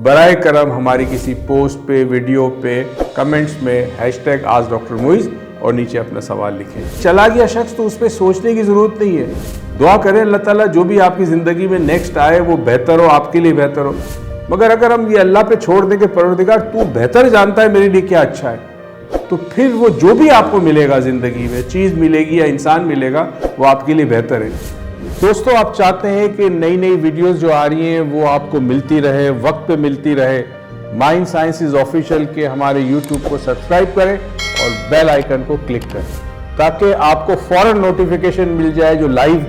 برائے کرم ہماری کسی پوسٹ پہ، ویڈیو پہ، کمنٹس میں #AskDrMoiz اور نیچے اپنا سوال لکھیں۔ چلا گیا شخص تو اس پہ سوچنے کی ضرورت نہیں ہے، دعا کریں اللہ تعالیٰ جو بھی آپ کی زندگی میں نیکسٹ آئے وہ بہتر ہو، آپ کے لیے بہتر ہو۔ مگر اگر ہم یہ اللہ پہ چھوڑ دیں کہ پروردگار تو بہتر جانتا ہے میرے لیے کیا اچھا ہے، تو پھر وہ جو بھی آپ کو ملے گا زندگی میں، چیز ملے گی یا انسان ملے گا، وہ آپ کے لیے بہتر ہے۔ دوستو، آپ چاہتے ہیں کہ نئی نئی ویڈیوز جو آ رہی ہیں وہ آپ کو ملتی رہے، وقت پہ ملتی رہے، مائنڈ سائنسز آفیشیل کے ہمارے یوٹیوب کو سبسکرائب کریں اور بیل آئیکن کو کلک کریں تاکہ آپ کو فوراً نوٹیفیکیشن مل جائے، جو لائیو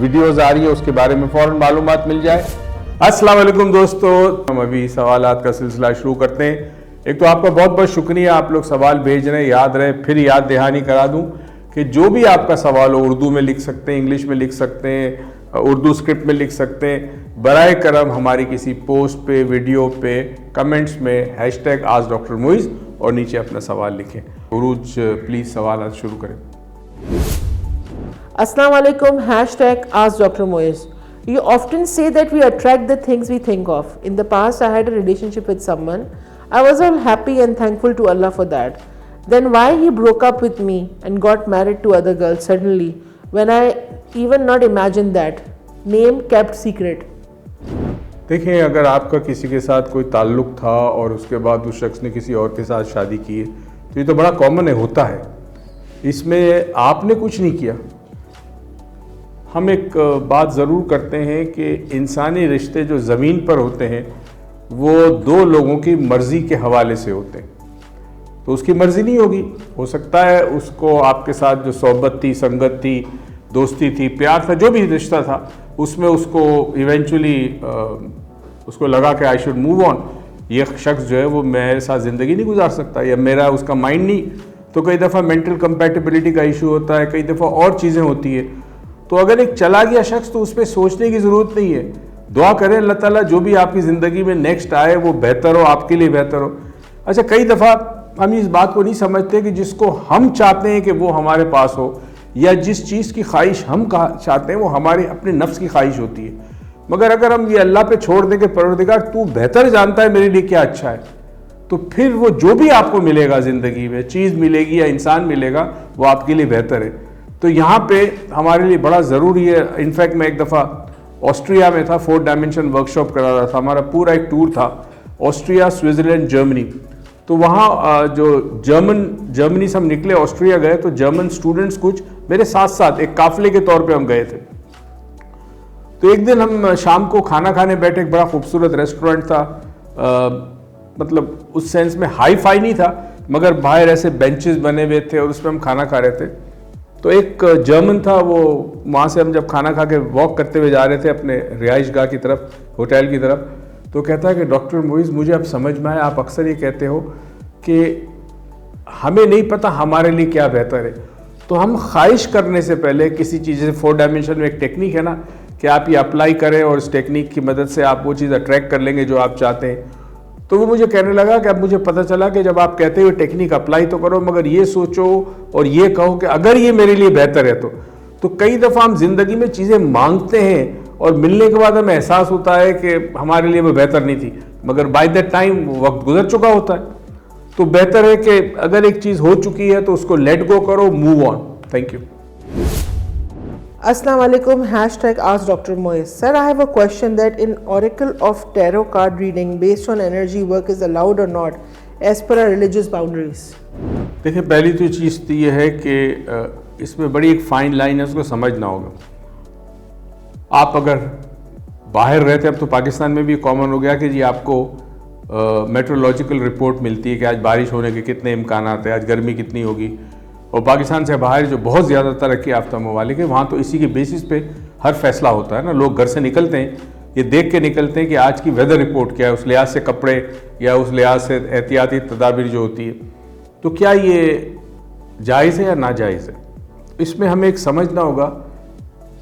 ویڈیوز آ رہی ہے اس کے بارے میں فوراً معلومات مل جائے۔ السلام علیکم دوستو، ہم ابھی سوالات کا سلسلہ شروع کرتے ہیں۔ ایک تو آپ کا بہت بہت شکریہ، آپ لوگ سوال بھیج رہے ہیں، یاد رہے، پھر یاد دہانی کرا دوں کہ جو بھی آپ کا سوال ہو، اردو میں لکھ سکتے ہیں، انگلش میں لکھ سکتے ہیں، اردو اسکرپٹ میں لکھ سکتے ہیں، برائے کرم ہماری کسی پوسٹ پہ، ویڈیو پہ، کمنٹس میں #AskDrMoiz اور نیچے اپنا سوال لکھیں۔ عروج پلیز سوالات شروع کریں۔ Assalamu alaikum, #AskDrMoiz. You often say that we attract the things we think of. In the past, I had a relationship with someone. I was all happy and thankful to Allah for that. Then why he broke up with me and got married to other girls suddenly when I even not imagined that. Name kept secret. دیکھیں، اگر آپ کا کسی کے ساتھ کوئی تعلق تھا اور اس کے بعد اس شخص نے کسی اور کے ساتھ شادی کی ہے تو یہ تو بڑا کامن ہے، ہوتا ہے، اس میں آپ نے کچھ نہیں کیا۔ ہم ایک بات ضرور کرتے ہیں کہ انسانی رشتے جو زمین پر ہوتے ہیں وہ دو لوگوں کی مرضی کے حوالے سے ہوتے ہیں، تو اس کی مرضی نہیں ہوگی، ہو سکتا ہے اس کو آپ کے ساتھ جو صحبت تھی، سنگت تھی، دوستی تھی، پیار تھا، جو بھی رشتہ تھا، اس میں اس کو ایونچولی اس کو لگا کہ آئی شوڈ موو آن، یہ شخص جو ہے وہ میرے ساتھ زندگی نہیں گزار سکتا، یا میرا اس کا مائنڈ نہیں، تو کئی دفعہ مینٹل کمپیٹیبلٹی کا ایشو ہوتا ہے، کئی دفعہ اور چیزیں ہوتی ہیں۔ تو اگر ایک چلا گیا شخص تو اس پہ سوچنے کی ضرورت نہیں ہے، دعا کریں اللہ تعالیٰ جو بھی آپ کی زندگی میں نیکسٹ آئے وہ بہتر ہو، آپ کے لیے بہتر ہو۔ اچھا، کئی دفعہ ہم اس بات کو نہیں سمجھتے کہ جس کو ہم چاہتے ہیں کہ وہ ہمارے پاس ہو، یا جس چیز کی خواہش ہم چاہتے ہیں وہ ہمارے اپنے نفس کی خواہش ہوتی ہے۔ مگر اگر ہم یہ اللہ پہ چھوڑ دیں کہ پروردگار تو بہتر جانتا ہے میرے لیے کیا اچھا ہے، تو پھر وہ جو بھی آپ کو ملے گا زندگی میں، چیز ملے گی یا انسان ملے گا، وہ آپ کے لیے بہتر ہے۔ تو یہاں پہ ہمارے لیے بڑا ضروری ہے۔ انفیکٹ میں ایک دفعہ آسٹریا میں تھا، 4 ڈائمینشن ورکشاپ کرا رہا تھا، ہمارا پورا ایک ٹور تھا آسٹریا، سوئٹزرلینڈ، جرمنی۔ تو وہاں جو جرمنی سے ہم نکلے، آسٹریا گئے، تو جرمن اسٹوڈنٹس کچھ میرے ساتھ ساتھ ایک قافلے کے طور پہ ہم گئے تھے۔ تو ایک دن ہم شام کو کھانا کھانے بیٹھے، ایک بڑا خوبصورت ریسٹورنٹ تھا، مطلب اس سینس میں ہائی فائی نہیں تھا، مگر باہر ایسے بینچز بنے ہوئے تھے اور اس پہ ہم کھانا کھا رہے تھے۔ تو ایک جرمن تھا، وہ وہاں سے ہم جب کھانا کھا کے واک کرتے ہوئے جا رہے تھے اپنے رہائش گاہ کی طرف، ہوٹل کی طرف، تو کہتا ہے کہ ڈاکٹر موئز، مجھے اب سمجھ میں آیا، آپ اکثر یہ کہتے ہو کہ ہمیں نہیں پتہ ہمارے لیے کیا بہتر ہے، تو ہم خواہش کرنے سے پہلے کسی چیز سے، 4 ڈائمینشن میں ایک ٹیکنیک ہے نا کہ آپ یہ اپلائی کریں اور اس ٹیکنیک کی مدد سے آپ وہ چیز اٹریکٹ کر لیں گے جو آپ چاہتے ہیں۔ تو وہ مجھے کہنے لگا کہ اب مجھے پتہ چلا کہ جب آپ کہتے ہوئے ٹیکنیک اپلائی تو کرو، مگر یہ سوچو اور یہ کہو کہ اگر یہ میرے لیے بہتر ہے تو کئی دفعہ ہم زندگی میں چیزیں مانگتے ہیں اور ملنے کے بعد ہمیں احساس ہوتا ہے کہ ہمارے لیے وہ بہتر نہیں تھی، مگر بائی دیٹ ٹائم وقت گزر چکا ہوتا ہے۔ تو بہتر ہے کہ اگر ایک چیز ہو چکی ہے تو اس کو لیٹ گو کرو، move on. Thank you. Assalamu alaikum, #AskDrMoiz. Sir, I have a question that in Oracle of Tarot card reading based on energy work is allowed or not as per our religious boundaries. دیکھیں، پہلی تو چیز تو یہ ہے کہ اس میں بڑی ایک فائن لائن ہے، اس کو سمجھنا ہوگا۔ آپ اگر باہر رہتے، اب تو پاکستان میں بھی کامن ہو گیا کہ جی آپ کو میٹرولوجیکل رپورٹ ملتی ہے کہ آج بارش ہونے کے کتنے امکانات ہیں، آج گرمی کتنی ہوگی، اور پاکستان سے باہر جو بہت زیادہ ترقی یافتہ ممالک ہے وہاں تو اسی کے بیسس پہ ہر فیصلہ ہوتا ہے نا، لوگ گھر سے نکلتے ہیں یہ دیکھ کے نکلتے ہیں کہ آج کی ویدر رپورٹ کیا ہے، اس لحاظ سے کپڑے یا اس لحاظ سے احتیاطی تدابیر جو ہوتی ہے، تو کیا یہ جائز ہے یا ناجائز ہے۔ اس میں ہمیں ایک سمجھنا ہوگا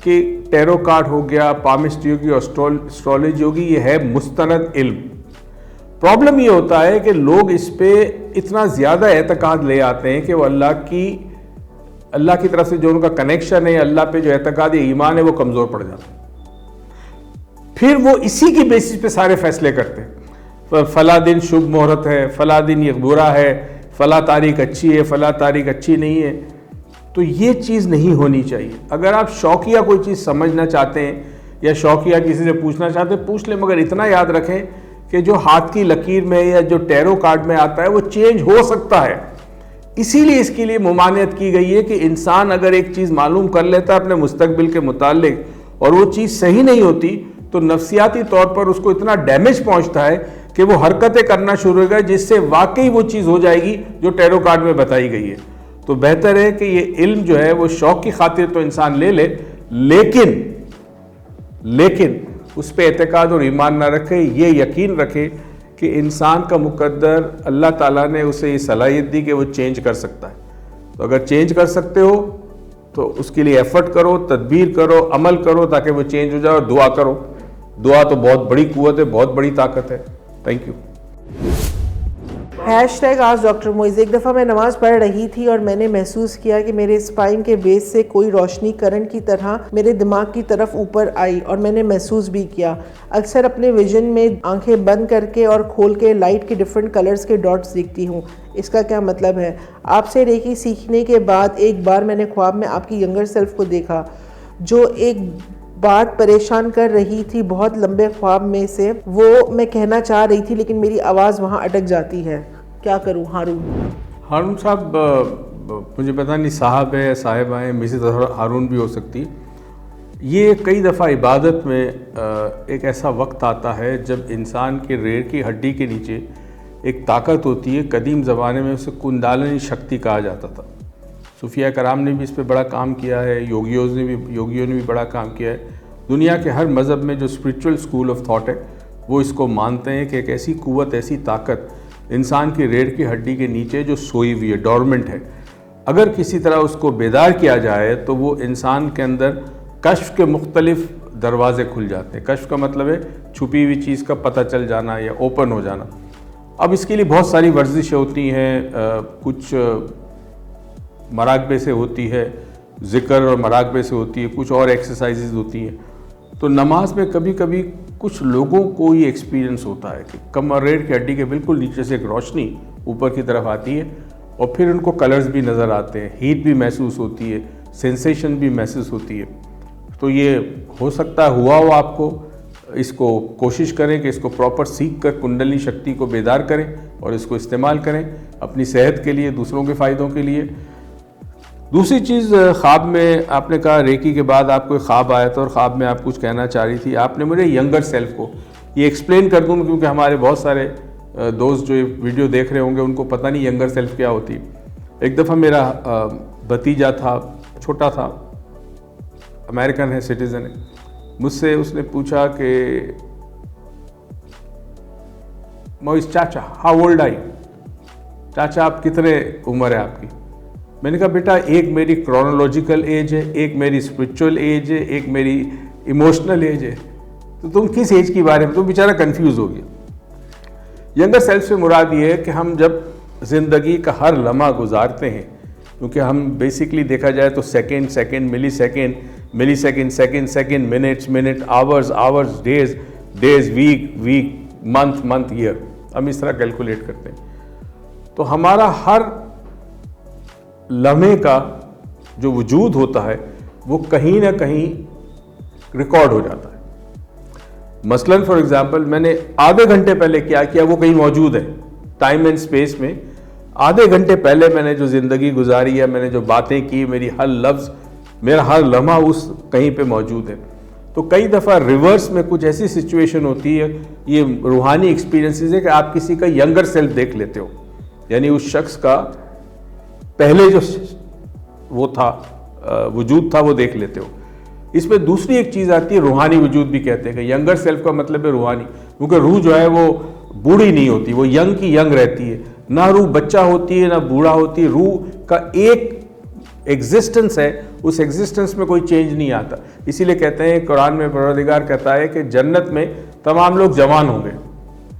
کہ ٹیرو کارڈ ہو گیا، پامسٹری ہوگی، اسٹرالوجی ہوگی، یہ ہے مستند علم۔ پرابلم یہ ہوتا ہے کہ لوگ اس پہ اتنا زیادہ اعتقاد لے آتے ہیں کہ وہ اللہ کی طرف سے جو ان کا کنیکشن ہے، اللہ پہ جو اعتقاد ہے، ایمان ہے، وہ کمزور پڑ جاتا ہے، پھر وہ اسی کی بیسس پہ سارے فیصلے کرتے ہیں۔ فلاں دن شبھ مہورت ہے، فلاں دن یہ برا ہے، فلاں تاریخ اچھی ہے، فلاں تاریخ اچھی نہیں ہے. تو یہ چیز نہیں ہونی چاہیے. اگر آپ شوقیہ کوئی چیز سمجھنا چاہتے ہیں یا شوقیہ کسی سے پوچھنا چاہتے ہیں پوچھ لیں، مگر اتنا یاد رکھیں کہ جو ہاتھ کی لکیر میں یا جو ٹیرو کارڈ میں آتا ہے وہ چینج ہو سکتا ہے. اسی لیے اس کے لیے ممانعت کی گئی ہے کہ انسان اگر ایک چیز معلوم کر لیتا ہے اپنے مستقبل کے متعلق اور وہ چیز صحیح نہیں ہوتی تو نفسیاتی طور پر اس کو اتنا ڈیمیج پہنچتا ہے کہ وہ حرکتیں کرنا شروع ہو گئے جس سے واقعی وہ چیز ہو جائے گی جو ٹیرو کارڈ میں بتائی گئی ہے. تو بہتر ہے کہ یہ علم جو ہے وہ شوق کی خاطر تو انسان لے لے، لیکن اس پہ اعتقاد اور ایمان نہ رکھے. یہ یقین رکھے کہ انسان کا مقدر اللہ تعالیٰ نے اسے یہ صلاحیت دی کہ وہ چینج کر سکتا ہے. تو اگر چینج کر سکتے ہو تو اس کے لیے ایفرٹ کرو، تدبیر کرو، عمل کرو تاکہ وہ چینج ہو جائے، اور دعا کرو. دعا تو بہت بڑی قوت ہے، بہت بڑی طاقت ہے. Thank you. #آج ڈاکٹر موئز. ایک دفعہ میں نماز پڑھ رہی تھی اور میں نے محسوس کیا کہ میرے اسپائن کے بیس سے کوئی روشنی کرنٹ کی طرح میرے دماغ کی طرف اوپر آئی، اور میں نے محسوس بھی کیا. اکثر اپنے ویژن میں آنکھیں بند کر کے اور کھول کے لائٹ کے ڈفرینٹ کلرز کے ڈاٹس دیکھتی ہوں. اس کا کیا مطلب ہے؟ آپ سے ریکی سیکھنے کے بعد ایک بار میں نے خواب میں آپ کی ینگر سیلف کو دیکھا جو ایک بات پریشان کر رہی تھی بہت لمبے خواب میں سے. وہ میں کہنا چاہ رہی تھی لیکن میری آواز وہاں اٹک جاتی ہے. کیا کروں؟ ہارون صاحب، مجھے پتہ نہیں صاحب ہے صاحبہ ہیں، اسی طرح ہارون بھی ہو سکتی. یہ کئی دفعہ عبادت میں ایک ایسا وقت آتا ہے جب انسان کے ریڑھ کی ہڈی کے نیچے ایک طاقت ہوتی ہے. قدیم زمانے میں اسے کنڈالنی شکتی کہا جاتا تھا. صوفیہ کرام نے بھی اس پہ بڑا کام کیا ہے، یوگیوں نے بھی بڑا کام کیا ہے. دنیا کے ہر مذہب میں جو اسپریچول اسکول آف تھاٹ ہے وہ اس کو مانتے ہیں کہ ایک ایسی قوت، ایسی طاقت انسان کی ریڑھ کی ہڈی کے نیچے جو سوئی ہوئی ہے، ڈورمنٹ ہے، اگر کسی طرح اس کو بیدار کیا جائے تو وہ انسان کے اندر کشف کے مختلف دروازے کھل جاتے ہیں. کشف کا مطلب ہے چھپی ہوئی چیز کا پتہ چل جانا یا اوپن ہو جانا. اب اس کے لیے بہت ساری ورزشیں ہوتی ہیں، کچھ مراقبے سے ہوتی ہے، ذکر اور مراقبے سے ہوتی ہے، کچھ اور ایکسرسائزز ہوتی ہیں. تو نماز میں کبھی کبھی کچھ لوگوں کو یہ ایکسپیرینس ہوتا ہے کہ کمر ریڑھ کی ہڈی کے بالکل نیچے سے ایک روشنی اوپر کی طرف آتی ہے اور پھر ان کو کلرز بھی نظر آتے ہیں، ہیٹ بھی محسوس ہوتی ہے، سینسیشن بھی محسوس ہوتی ہے. تو یہ ہو سکتا ہے ہوا ہو آپ کو. اس کو کوشش کریں کہ اس کو پراپر سیکھ کر کنڈلنی شکتی کو بیدار کریں اور اس کو استعمال کریں اپنی صحت کے لیے، دوسروں کے فائدوں کے لیے. دوسری چیز، خواب میں آپ نے کہا ریکی کے بعد آپ کو خواب آیا تھا اور خواب میں آپ کچھ کہنا چاہ رہی تھی. آپ نے مجھے ینگر سیلف کو یہ ایکسپلین کر دوں کیونکہ ہمارے بہت سارے دوست جو ویڈیو دیکھ رہے ہوں گے ان کو پتہ نہیں ینگر سیلف کیا ہوتی. ایک دفعہ میرا بھتیجا تھا، چھوٹا تھا، امریکن ہے، سٹیزن ہے. مجھ سے اس نے پوچھا کہ موئز چاچا ہاؤ اولڈ آر یو؟ چاچا آپ کتنے عمر ہے آپ کی؟ میں نے کہا بیٹا ایک میری کرونالوجیکل ایج ہے، ایک میری اسپرچول ایج ہے، ایک میری ایموشنل ایج ہے. تو تم کس ایج کی بارے میں؟ تو بیچارہ کنفیوز ہو گیا. ینگر سیلف سے مراد یہ ہے کہ ہم جب زندگی کا ہر لمحہ گزارتے ہیں، کیونکہ ہم بیسکلی دیکھا جائے تو second, millisecond, minute, hours, days, week, month, year, ہم اس طرح کیلکولیٹ کرتے ہیں. تو ہمارا ہر لمحے کا جو وجود ہوتا ہے وہ کہیں نہ کہیں ریکارڈ ہو جاتا ہے. مثلاً فار ایگزامپل میں نے آدھے گھنٹے پہلے کیا کیا وہ کہیں موجود ہے ٹائم اینڈ اسپیس میں. آدھے گھنٹے پہلے میں نے جو زندگی گزاری ہے، میں نے جو باتیں کی، میری ہر لفظ، میرا ہر لمحہ اس کہیں پہ موجود ہے. تو کئی دفعہ ریورس میں کچھ ایسی سچویشن ہوتی ہے، یہ روحانی ایکسپیرینسز ہے کہ آپ کسی کا ینگر سیلف دیکھ لیتے ہو، یعنی اس شخص کا پہلے جو وہ تھا، وجود تھا، وہ دیکھ لیتے ہو. اس میں دوسری ایک چیز آتی ہے، روحانی وجود بھی کہتے ہیں کہ ینگر سیلف کا مطلب ہے روحانی، کیونکہ روح جو ہے وہ بوڑھی نہیں ہوتی، وہ ینگ کی ینگ رہتی ہے. نہ روح بچہ ہوتی ہے نہ بوڑھا ہوتی ہے. روح کا ایک ایگزسٹنس ہے، اس ایگزسٹنس میں کوئی چینج نہیں آتا. اسی لیے کہتے ہیں قرآن میں پروردگار کہتا ہے کہ جنت میں تمام لوگ جوان ہوں گے،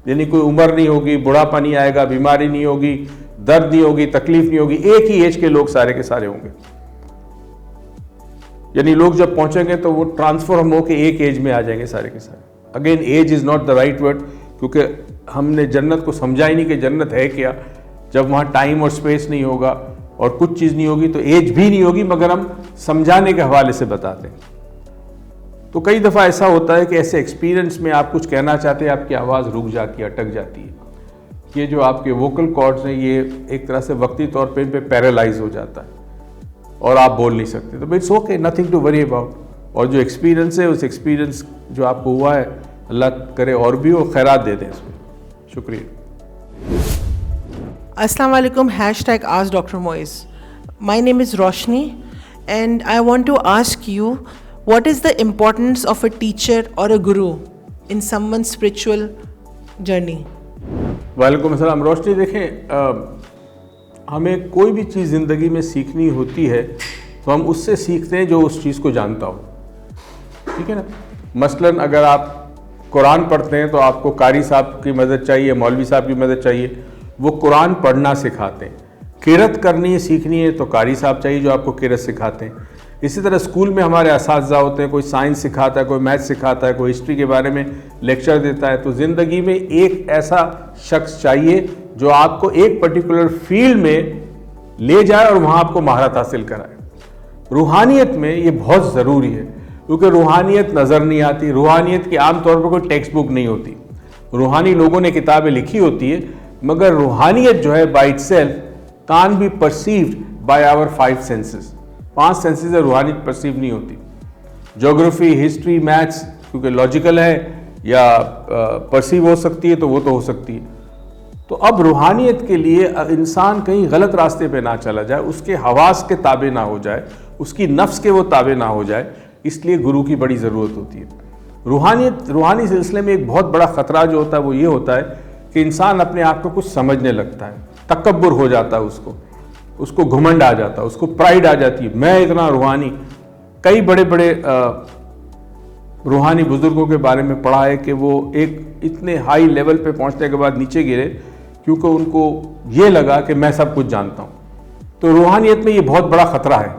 یعنی کوئی عمر نہیں ہوگی، بڑھاپا نہیں آئے گا، بیماری نہیں ہوگی، درد نہیں ہوگی، تکلیف نہیں ہوگی. ایک ہی ایج کے لوگ سارے کے سارے ہوں گے. یعنی لوگ جب پہنچیں گے تو وہ ٹرانسفارم ہو کے ایک ایج میں آ جائیں گے سارے کے سارے. Again age is not the right word. کیونکہ ہم نے جنت کو سمجھا ہی نہیں کہ جنت ہے کیا. جب وہاں ٹائم اور اسپیس نہیں ہوگا اور کچھ چیز نہیں ہوگی تو ایج بھی نہیں ہوگی, مگر ہم سمجھانے کے حوالے سے بتاتے ہیں. تو کئی دفعہ ایسا ہوتا ہے کہ ایسے ایکسپیرینس میں آپ کچھ کہنا چاہتے ہیں, آپ کی آواز رک جاتی ہے, اٹک جاتی ہے. یہ جو آپ کے ووکل کارڈز ہیں یہ ایک طرح سے وقتی طور پہ ان پہ پیرالائز ہو جاتا ہے اور آپ بول نہیں سکتے. تو it's okay, nothing to worry about. اور جو ایکسپیرینس ہے اس ایکسپیرینس جو آپ کو ہوا ہے, اللہ کرے اور بھی ہو, خیرات دے دیں اس میں. شکریہ. Assalamu alaikum, #Ask Dr. Moiz. My name is Roshni and I want to ask you, what is the importance of a teacher or a guru in someone's spiritual journey? وعلیکم السلام. روشنی, دیکھیں ہمیں کوئی بھی چیز زندگی میں سیکھنی ہوتی ہے تو ہم اس سے سیکھتے ہیں جو اس چیز کو جانتا ہو. ٹھیک ہے نا. مثلاً اگر آپ قرآن پڑھتے ہیں تو آپ کو قاری صاحب کی مدد چاہیے, مولوی صاحب کی مدد چاہیے, وہ قرآن پڑھنا سکھاتے ہیں. قرأت کرنی ہے, سیکھنی ہے تو قاری صاحب چاہیے جو آپ کو قرأت سکھاتے ہیں. اسی طرح اسکول میں ہمارے اساتذہ ہوتے ہیں, کوئی سائنس سکھاتا ہے, کوئی میتھ سکھاتا ہے, کوئی ہسٹری کے بارے میں لیکچر دیتا ہے. تو زندگی میں ایک ایسا شخص چاہیے جو آپ کو ایک پرٹیکولر فیلڈ میں لے جائے اور وہاں آپ کو مہارت حاصل کرائے. روحانیت میں یہ بہت ضروری ہے کیونکہ روحانیت نظر نہیں آتی. روحانیت کی عام طور پر کوئی ٹیکسٹ بک نہیں ہوتی. روحانی لوگوں نے کتابیں لکھی ہوتی ہے, مگر روحانیت جو ہے by itself can be perceived by our 5 senses. 5 senses سے روحانیت پرسیو نہیں ہوتی. جیوگرافی, ہسٹری, میتھس کیونکہ لاجیکل ہے یا پرسیو ہو سکتی ہے تو وہ تو ہو سکتی ہے. تو اب روحانیت کے لیے انسان کہیں غلط راستے پہ نہ چلا جائے, اس کے حواس کے تابع نہ ہو جائے, اس کی نفس کے وہ تابع نہ ہو جائے, اس لیے گرو کی بڑی ضرورت ہوتی ہے. روحانی سلسلے میں ایک بہت بڑا خطرہ جو ہوتا ہے وہ یہ ہوتا ہے کہ انسان اپنے آپ کو کچھ سمجھنے لگتا ہے, تکبر ہو جاتا ہے, اس کو گھمنڈ آ جاتا ہے, اس کو پرائیڈ آ جاتی ہے, میں اتنا روحانی. کئی بڑے بڑے روحانی بزرگوں کے بارے میں پڑھا ہے کہ وہ ایک اتنے ہائی لیول پہ پہنچنے کے بعد نیچے گرے کیونکہ ان کو یہ لگا کہ میں سب کچھ جانتا ہوں. تو روحانیت میں یہ بہت بڑا خطرہ ہے.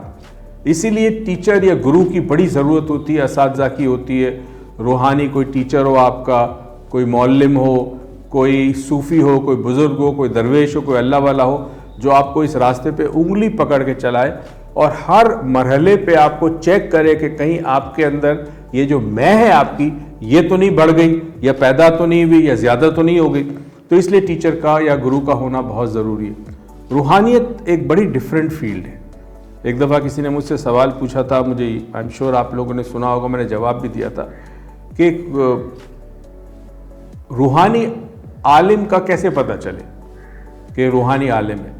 اسی لیے ٹیچر یا گرو کی بڑی ضرورت ہوتی ہے, اساتذہ کی ہوتی ہے. روحانی کوئی ٹیچر ہو آپ کا, کوئی معلم ہو, کوئی صوفی ہو, کوئی بزرگ ہو, کوئی درویش ہو, کوئی اللہ والا ہو جو آپ کو اس راستے پہ انگلی پکڑ کے چلائے اور ہر مرحلے پہ آپ کو چیک کرے کہ کہیں آپ کے اندر یہ جو میں ہے آپ کی یہ تو نہیں بڑھ گئی یا پیدا تو نہیں ہوئی یا زیادہ تو نہیں ہو گئی. تو اس لیے ٹیچر کا یا گرو کا ہونا بہت ضروری ہے. روحانیت ایک بڑی ڈیفرنٹ فیلڈ ہے. ایک دفعہ کسی نے مجھ سے سوال پوچھا تھا, مجھے آئی ایم شیور آپ لوگوں نے سنا ہوگا, میں نے جواب بھی دیا تھا کہ روحانی عالم کا کیسے پتہ چلے کہ روحانی عالم ہے.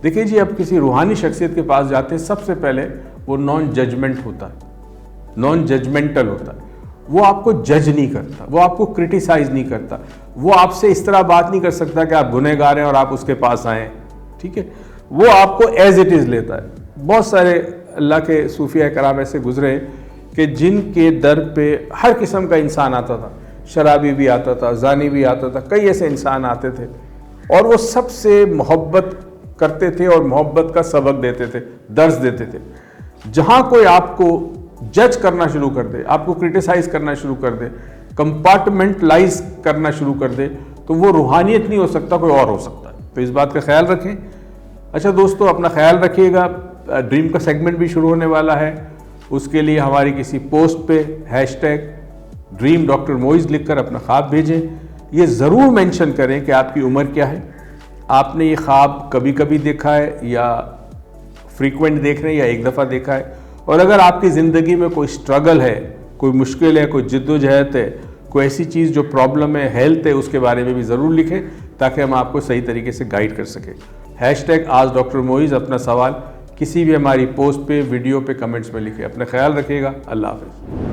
دیکھیں جی, اب کسی روحانی شخصیت کے پاس جاتے ہیں, سب سے پہلے وہ نان ججمنٹ ہوتا ہے, نان ججمنٹل ہوتا ہے. وہ آپ کو جج نہیں کرتا, وہ آپ کو کرٹیسائز نہیں کرتا, وہ آپ سے اس طرح بات نہیں کر سکتا کہ آپ گنہگار ہیں اور آپ اس کے پاس آئیں. ٹھیک ہے, وہ آپ کو ایز اٹ از لیتا ہے. بہت سارے اللہ کے صوفیاء کرام ایسے گزرے کہ جن کے در پہ ہر قسم کا انسان آتا تھا, شرابی بھی آتا تھا, زانی بھی آتا تھا, کئی ایسے انسان آتے تھے اور وہ سب سے محبت کرتے تھے اور محبت کا سبق دیتے تھے, درس دیتے تھے. جہاں کوئی آپ کو جج کرنا شروع کر دے, آپ کو کرٹیسائز کرنا شروع کر دے, کمپارٹمنٹلائز کرنا شروع کر دے, تو وہ روحانیت نہیں ہو سکتا, کوئی اور ہو سکتا ہے. تو اس بات کا خیال رکھیں. اچھا دوستو, اپنا خیال رکھیے گا. ڈریم کا سیگمنٹ بھی شروع ہونے والا ہے, اس کے لیے ہماری کسی پوسٹ پہ #Dream Dr. Moiz لکھ کر اپنا خواب بھیجیں. یہ ضرور مینشن کریں کہ آپ کی عمر کیا ہے, آپ نے یہ خواب کبھی کبھی دیکھا ہے یا فریکوینٹ دیکھ رہے ہیں یا ایک دفعہ دیکھا ہے, اور اگر آپ کی زندگی میں کوئی سٹرگل ہے, کوئی مشکل ہے, کوئی جد و جہد ہے, کوئی ایسی چیز جو پرابلم ہے, ہیلتھ ہے, اس کے بارے میں بھی ضرور لکھیں تاکہ ہم آپ کو صحیح طریقے سے گائیڈ کر سکیں. #Ask Dr. Moiz اپنا سوال کسی بھی ہماری پوسٹ پہ, ویڈیو پہ, کمنٹس میں لکھیں. اپنا خیال رکھیے گا. اللہ حافظ.